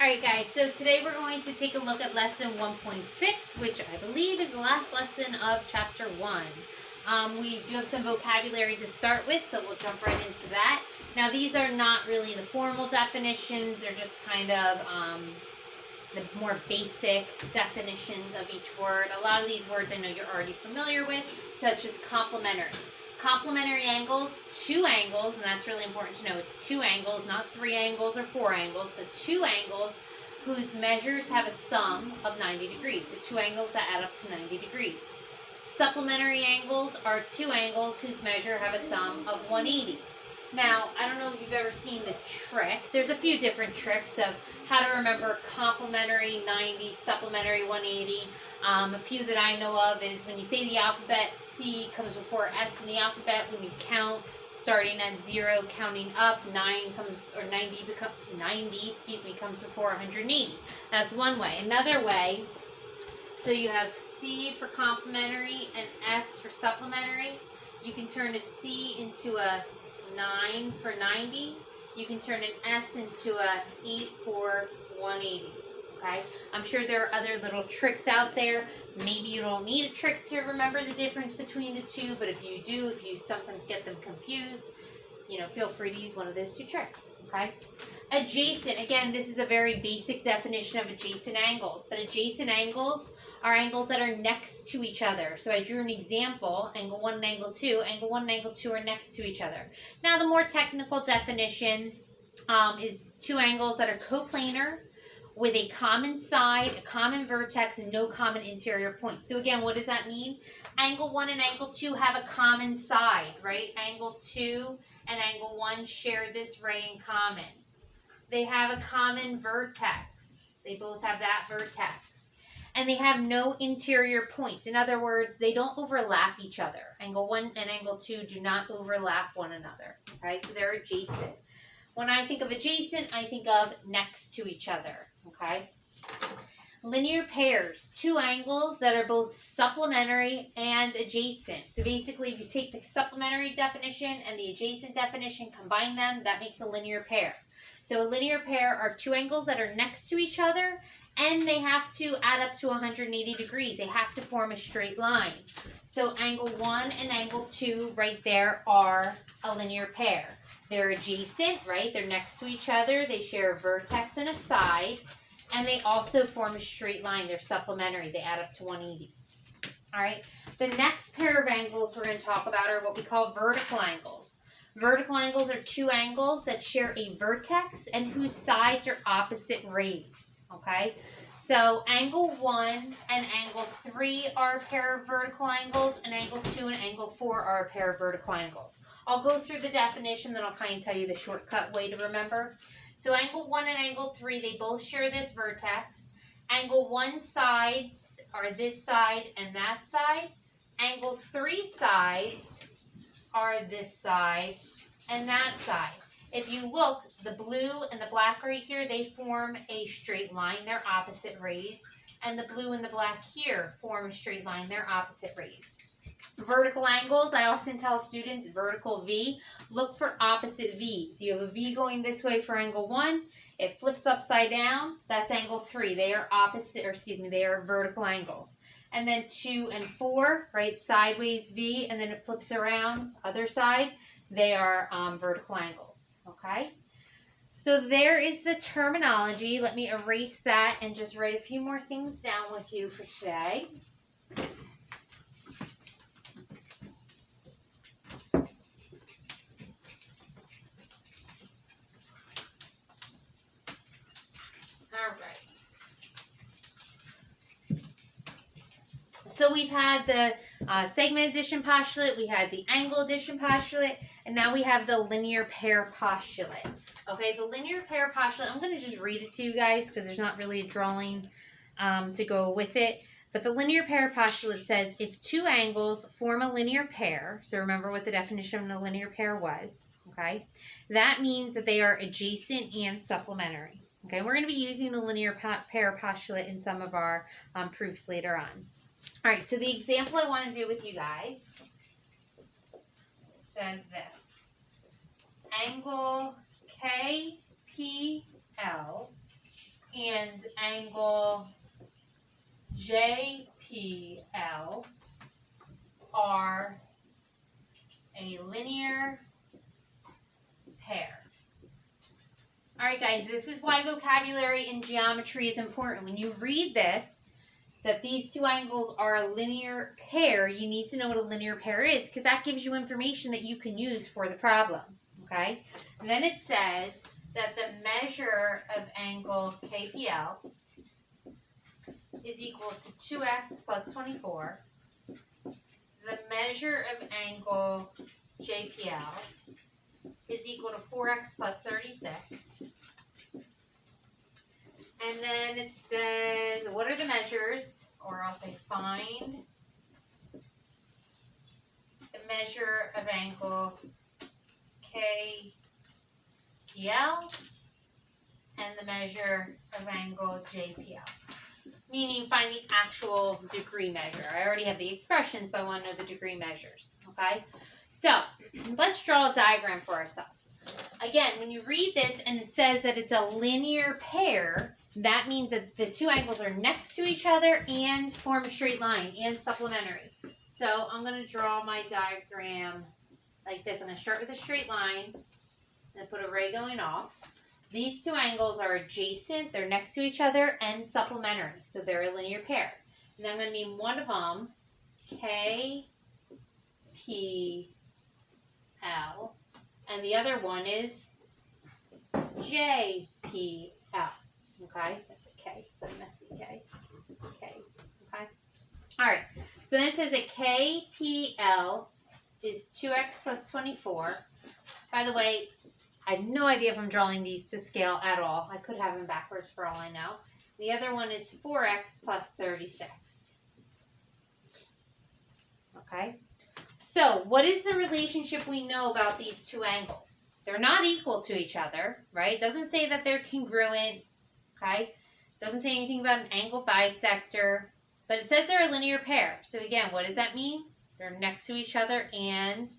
Alright guys, so today we're going to take a look at lesson 1.6, which I believe is the last lesson of chapter 1. We do have some vocabulary to start with, so we'll jump right into that. Now these are not really the formal definitions, they're just kind of the more basic definitions of each word. A lot of these words I know you're already familiar with, such as complementary. Complementary angles, two angles, and that's really important to know. It's two angles, not three angles or four angles, but two angles whose measures have a sum of 90 degrees. So two angles that add up to 90 degrees. Supplementary angles are two angles whose measure have a sum of 180. Now, I don't know if you've ever seen the trick. There's a few different tricks of how to remember complementary 90, supplementary 180. A few that I know of is when you say the alphabet, C comes before S in the alphabet. When you count, starting at 0, counting up, 90 comes before 180. That's one way. Another way, so you have C for complementary and S for supplementary. You can turn a C into a 9 for 90. You can turn an S into a 8 for 180. Okay? I'm sure there are other little tricks out there. Maybe you don't need a trick to remember the difference between the two, but if you do, if you sometimes get them confused, feel free to use one of those two tricks. Okay? Adjacent. Again, this is a very basic definition of adjacent angles, but adjacent angles are angles that are next to each other. So I drew an example, angle 1 and angle 2. Angle 1 and angle 2 are next to each other. Now, the more technical definition is two angles that are coplanar with a common side, a common vertex, and no common interior point. So again, what does that mean? Angle 1 and angle 2 have a common side, right? Angle 2 and angle 1 share this ray in common. They have a common vertex. They both have that vertex. And they have no interior points. In other words, they don't overlap each other. Angle 1 and angle 2 do not overlap one another. Okay, so they're adjacent. When I think of adjacent, I think of next to each other. Okay? Linear pairs, two angles that are both supplementary and adjacent. So basically, if you take the supplementary definition and the adjacent definition, combine them, that makes a linear pair. So a linear pair are two angles that are next to each other, and they have to add up to 180 degrees. They have to form a straight line. So angle 1 and angle 2 right there are a linear pair. They're adjacent, right? They're next to each other. They share a vertex and a side, and they also form a straight line. They're supplementary. They add up to 180. All right. The next pair of angles we're going to talk about are what we call vertical angles. Vertical angles are two angles that share a vertex and whose sides are opposite rays. Okay. So angle 1 and angle 3 are a pair of vertical angles, and angle 2 and angle 4 are a pair of vertical angles. I'll go through the definition, then I'll kind of tell you the shortcut way to remember. So angle 1 and angle 3, they both share this vertex. Angle 1 sides are this side and that side. Angles 3 sides are this side and that side. If you look, the blue and the black right here, they form a straight line. They're opposite rays. And the blue and the black here form a straight line. They're opposite rays. Vertical angles, I often tell students, vertical V, look for opposite V's. You have a V going this way for angle 1. It flips upside down. That's angle 3. They are they are vertical angles. And then 2 and 4, right, sideways V, and then it flips around, other side. They are vertical angles. Okay, so there is the terminology. Let me erase that and just write a few more things down with you for today. All right. So we've had the segment addition postulate, we had the angle addition postulate, and now we have the linear pair postulate. Okay, the linear pair postulate, I'm going to just read it to you guys because there's not really a drawing to go with it. But the linear pair postulate says if two angles form a linear pair, so remember what the definition of a linear pair was, okay, that means that they are adjacent and supplementary. Okay, we're going to be using the linear pair postulate in some of our proofs later on. All right, so the example I want to do with you guys says this. Angle KPL and angle JPL are a linear pair. All right, guys, this is why vocabulary in geometry is important. When you read this, that these two angles are a linear pair, you need to know what a linear pair is because that gives you information that you can use for the problem, okay? And then it says that the measure of angle KPL is equal to 2x plus 24. The measure of angle JPL is equal to 4x plus 36. And then it says, what are the measures? Or I'll say find the measure of angle KPL and the measure of angle JPL. Meaning find the actual degree measure. I already have the expressions, but I want to know the degree measures. Okay? So, let's draw a diagram for ourselves. Again, when you read this and it says that it's a linear pair, that means that the two angles are next to each other and form a straight line and supplementary. So I'm going to draw my diagram like this. I'm going to start with a straight line and put a ray going off. These two angles are adjacent, they're next to each other, and supplementary. So they're a linear pair. And I'm going to name one of them KPL, and the other one is JPL. Okay, that's a K. It's a messy K. K. Okay. All right. So then it says that KPL is 2x plus 24. By the way, I have no idea if I'm drawing these to scale at all. I could have them backwards for all I know. The other one is 4x plus 36. Okay. So what is the relationship we know about these two angles? They're not equal to each other, right? It doesn't say that they're congruent. Okay? Doesn't say anything about an angle bisector, but it says they're a linear pair. So again, what does that mean? They're next to each other and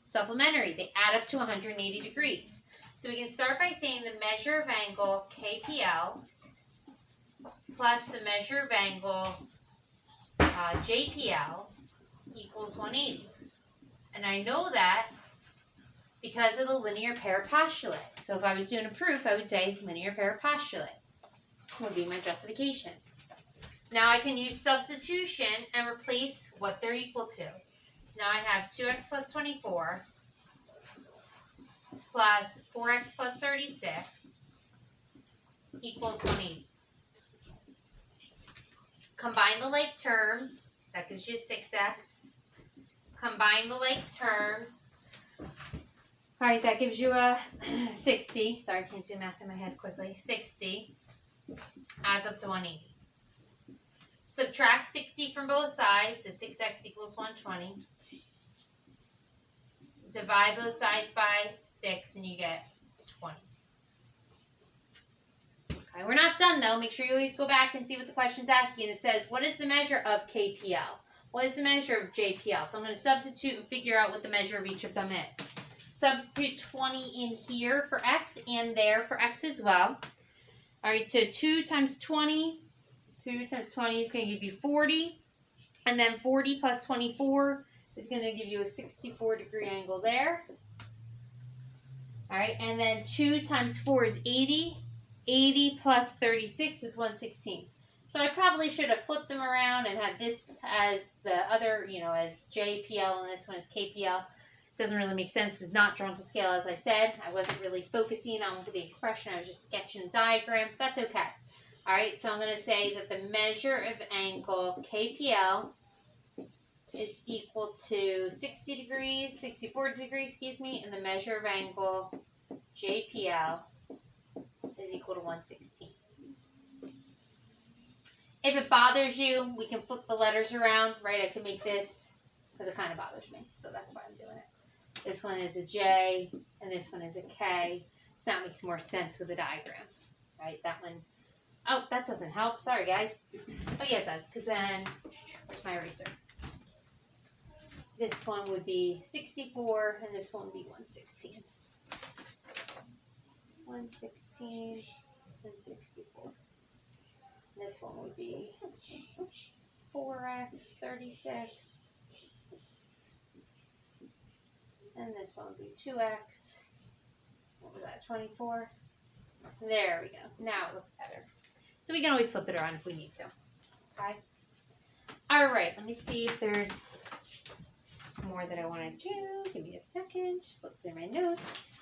supplementary. They add up to 180 degrees. So we can start by saying the measure of angle KPL plus the measure of angle JPL equals 180. And I know that because of the linear pair postulate. So if I was doing a proof, I would say linear pair postulate would be my justification. Now I can use substitution and replace what they're equal to. So now I have 2x plus 24 plus 4x plus 36 equals 180. Combine the like terms. That gives you 6x. Combine the like terms. All right, that gives you a 60. Sorry, I can't do math in my head quickly. 60 adds up to 180. Subtract 60 from both sides, so 6x equals 120. Divide both sides by 6, and you get 20. Okay, we're not done, though. Make sure you always go back and see what the question's asking. It says, what is the measure of KPL? What is the measure of JPL? So I'm going to substitute and figure out what the measure of each of them is. Substitute 20 in here for x and there for x as well. All right, so 2 times 20. 2 times 20 is going to give you 40. And then 40 plus 24 is going to give you a 64-degree angle there. All right, and then 2 times 4 is 80. 80 plus 36 is 116. So I probably should have flipped them around and had this as the other, as JPL and this one as KPL. Doesn't really make sense. It's not drawn to scale, as I said. I wasn't really focusing on the expression. I was just sketching a diagram. That's okay. All right, so I'm going to say that the measure of angle KPL is equal to 64 degrees, and the measure of angle JPL is equal to 116. If it bothers you, we can flip the letters around, right? I can make this, because it kind of bothers me, so that's why I'm doing it. This one is a J, and this one is a K. So that makes more sense with the diagram, right? That one, oh, that doesn't help. Sorry, guys. Oh, yeah, it does, because then, where's my eraser? This one would be 64, and this one would be 116. 116 and 64. This one would be 4x, 36. And this one would be 2x. What was that, 24? There we go. Now it looks better. So we can always flip it around if we need to. Okay? All right, let me see if there's more that I want to do. Give me a second. Look through my notes.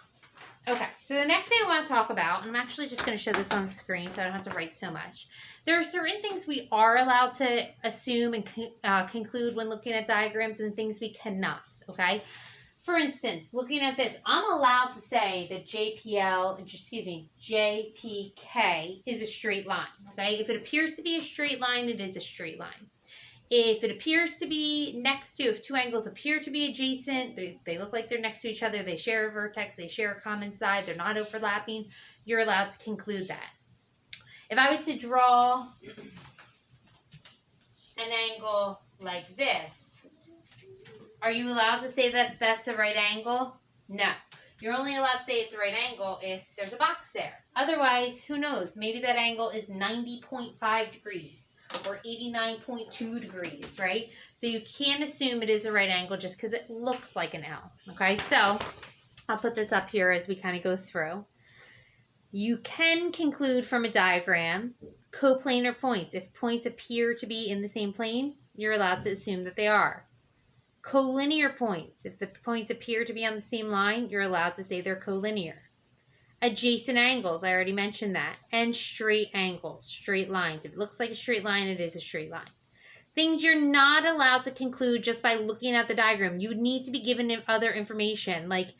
Okay, so the next thing I want to talk about, and I'm actually just going to show this on the screen so I don't have to write so much. There are certain things we are allowed to assume and conclude when looking at diagrams and things we cannot, okay? For instance, looking at this, I'm allowed to say that JPK is a straight line, okay? If it appears to be a straight line, it is a straight line. If it appears to be next to, if two angles appear to be adjacent, they look like they're next to each other, they share a vertex, they share a common side, they're not overlapping, you're allowed to conclude that. If I was to draw an angle like this, are you allowed to say that that's a right angle? No. You're only allowed to say it's a right angle if there's a box there. Otherwise, who knows? Maybe that angle is 90.5 degrees. Or 89.2 degrees, right? So you can't assume it is a right angle just because it looks like an L, okay? So I'll put this up here as we kind of go through. You can conclude from a diagram coplanar points. If points appear to be in the same plane, you're allowed to assume that they are. Collinear points. If the points appear to be on the same line, you're allowed to say they're collinear. Adjacent angles, I already mentioned that. And straight angles, straight lines. If it looks like a straight line, it is a straight line. Things you're not allowed to conclude just by looking at the diagram. You would need to be given other information, like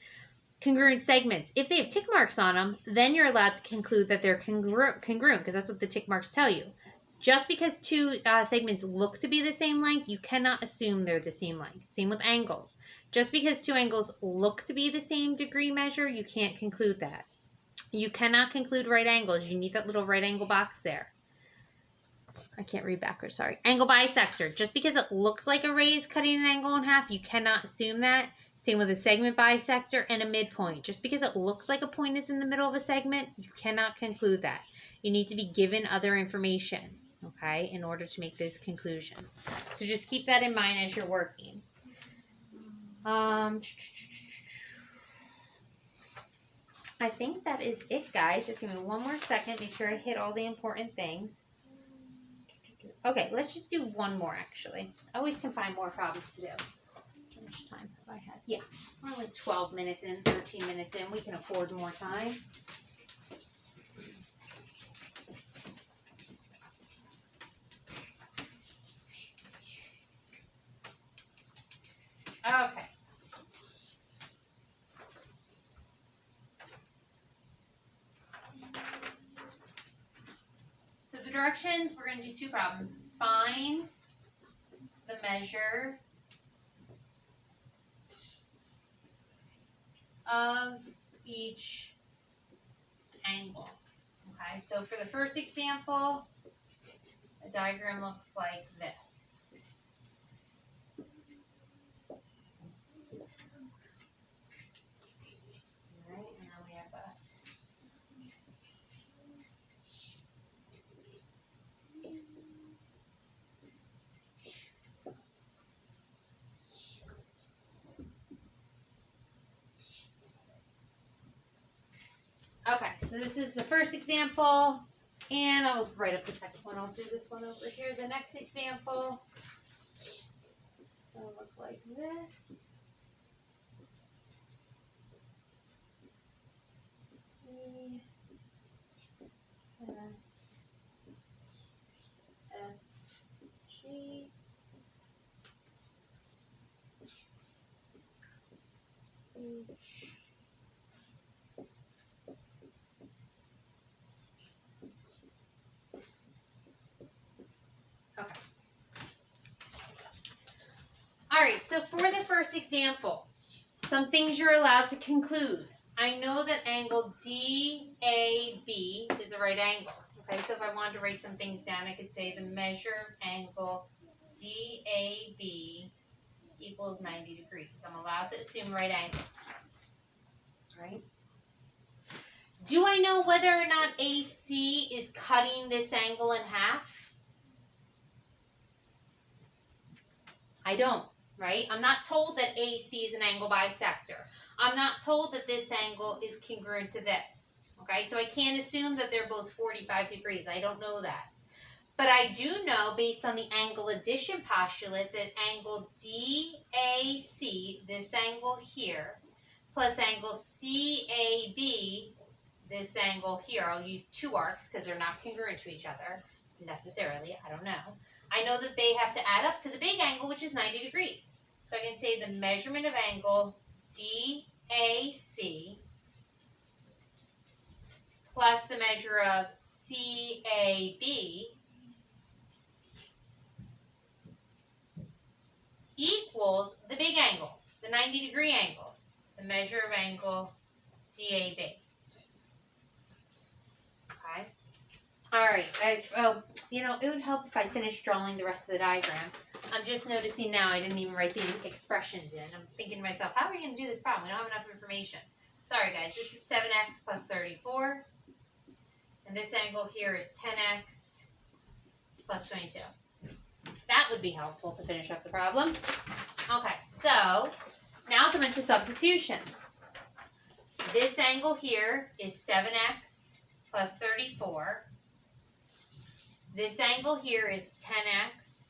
congruent segments. If they have tick marks on them, then you're allowed to conclude that they're congruent, because that's what the tick marks tell you. Just because two segments look to be the same length, you cannot assume they're the same length. Same with angles. Just because two angles look to be the same degree measure, you can't conclude that. You cannot conclude right angles. You need that little right angle box there. I can't read backwards, sorry. Angle bisector. Just because it looks like a ray is cutting an angle in half, you cannot assume that. Same with a segment bisector and a midpoint. Just because it looks like a point is in the middle of a segment, you cannot conclude that. You need to be given other information, okay, in order to make those conclusions. So just keep that in mind as you're working. I think that is it, guys. Just give me one more second. Make sure I hit all the important things. Okay, let's just do one more, actually. I always can find more problems to do. How much time have I had? Yeah, we're only 12 minutes in, 13 minutes in. We can afford more time. Okay. So the directions, we're going to do two problems. Find the measure of each angle. Okay, so for the first example, the diagram looks like this. All right, and now we have a okay, so this is the first example, and I'll write up the second one. I'll do this one over here. The next example will look like this. E, F, F, G, H, okay. All right, so for the first example, some things you're allowed to conclude. I know that angle DAB is a right angle. Okay, so if I wanted to write some things down, I could say the measure of angle DAB equals 90 degrees. I'm allowed to assume right angles. Right? Do I know whether or not AC is cutting this angle in half? I don't, right? I'm not told that AC is an angle bisector. I'm not told that this angle is congruent to this. Okay, so I can't assume that they're both 45 degrees. I don't know that. But I do know, based on the angle addition postulate, that angle DAC, this angle here, plus angle CAB, this angle here, I'll use two arcs because they're not congruent to each other necessarily, I don't know. I know that they have to add up to the big angle, which is 90 degrees. So I can say the measurement of angle DAC plus the measure of CAB equals the big angle, the 90-degree angle, the measure of angle DAB. Okay. All right. It would help if I finished drawing the rest of the diagram. I'm just noticing now I didn't even write the expressions in. I'm thinking to myself, how are we going to do this problem? We don't have enough information. Sorry, guys. This is 7x plus 34. And this angle here is 10x plus 22. That would be helpful to finish up the problem. Okay, so now it's a bunch of substitution. This angle here is 7x plus 34. This angle here is 10x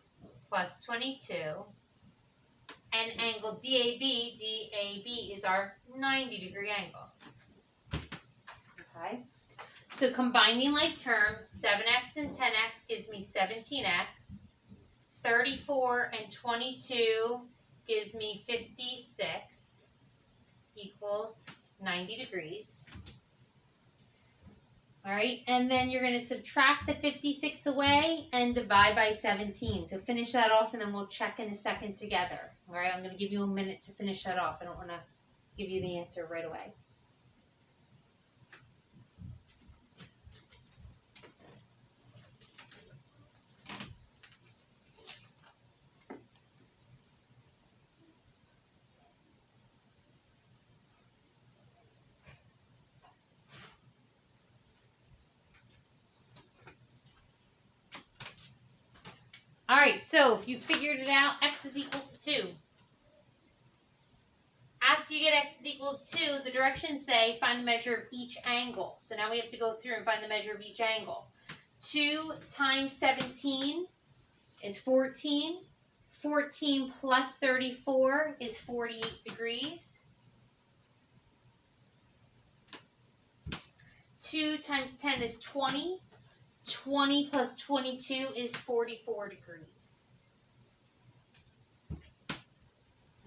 plus 22. And angle DAB is our 90-degree angle. Okay. So combining like terms, 7x and 10x gives me 17x. 34 and 22 gives me 56 equals 90 degrees. All right, and then you're going to subtract the 56 away and divide by 17. So finish that off, and then we'll check in a second together. All right, I'm going to give you a minute to finish that off. I don't want to give you the answer right away. All right, so if you figured it out, x is equal to 2. After you get x is equal to 2, the directions say find the measure of each angle. So now we have to go through and find the measure of each angle. 2 times 17 is 14. 14 plus 34 is 48 degrees. 2 times 10 is 20. 20 plus 22 is 44 degrees.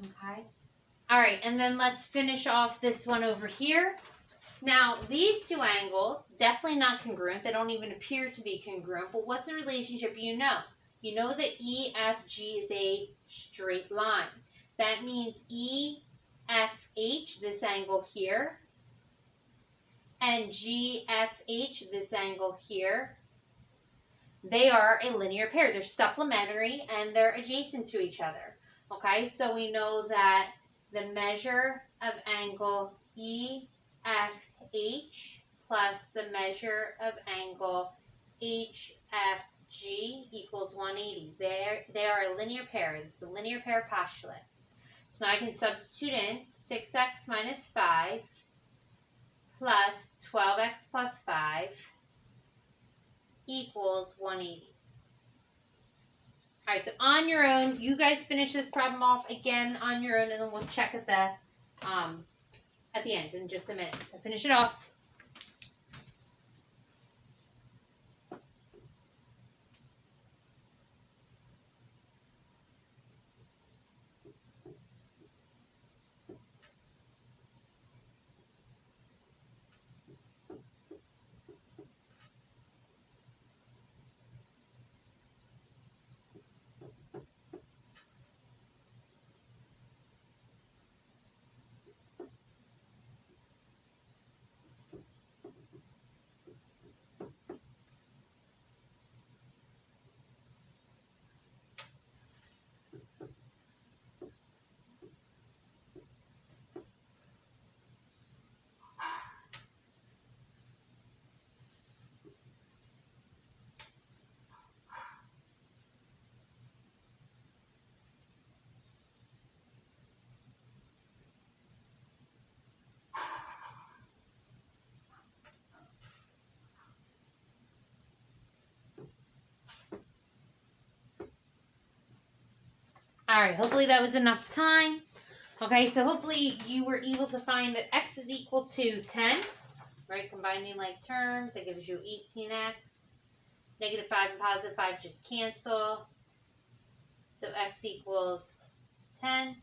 Okay. All right, and then let's finish off this one over here. Now, these two angles, definitely not congruent. They don't even appear to be congruent, but what's the relationship you know? You know that EFG is a straight line. That means EFH, this angle here, and GFH, this angle here, they are a linear pair. They're supplementary and they're adjacent to each other. Okay, so we know that the measure of angle EFH plus the measure of angle HFG equals 180. They are a linear pair. It's a linear pair postulate. So now I can substitute in 6x minus 5 plus 12x plus 5 equals 180. All right, so on your own, you guys finish this problem off again on your own, and then we'll check at the end in just a minute. So finish it off. All right, hopefully that was enough time. Okay, so hopefully you were able to find that x is equal to 10, right? Combining like terms, that gives you 18x. Negative 5 and positive 5 just cancel. So x equals 10.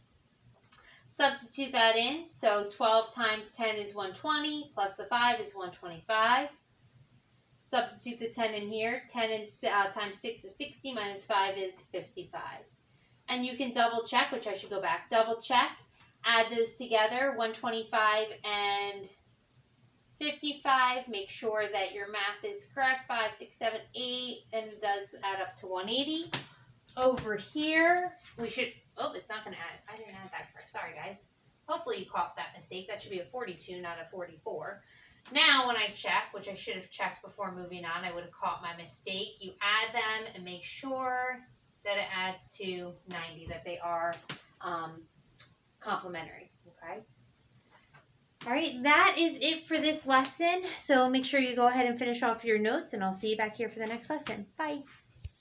Substitute that in. So 12 times 10 is 120, plus the 5 is 125. Substitute the 10 in here. 10 times 6 is 60, minus 5 is 55. And you can double check, which I should go back. Double check. Add those together, 125 and 55. Make sure that your math is correct. 5, 6, 7, 8, and it does add up to 180. Over here, we should, oh, it's not going to add. I didn't add that correct. Sorry, guys. Hopefully you caught that mistake. That should be a 42, not a 44. Now, when I check, which I should have checked before moving on, I would have caught my mistake. You add them and make sure that it adds to 90, that they are complementary, okay? All right, that is it for this lesson. So make sure you go ahead and finish off your notes, and I'll see you back here for the next lesson. Bye.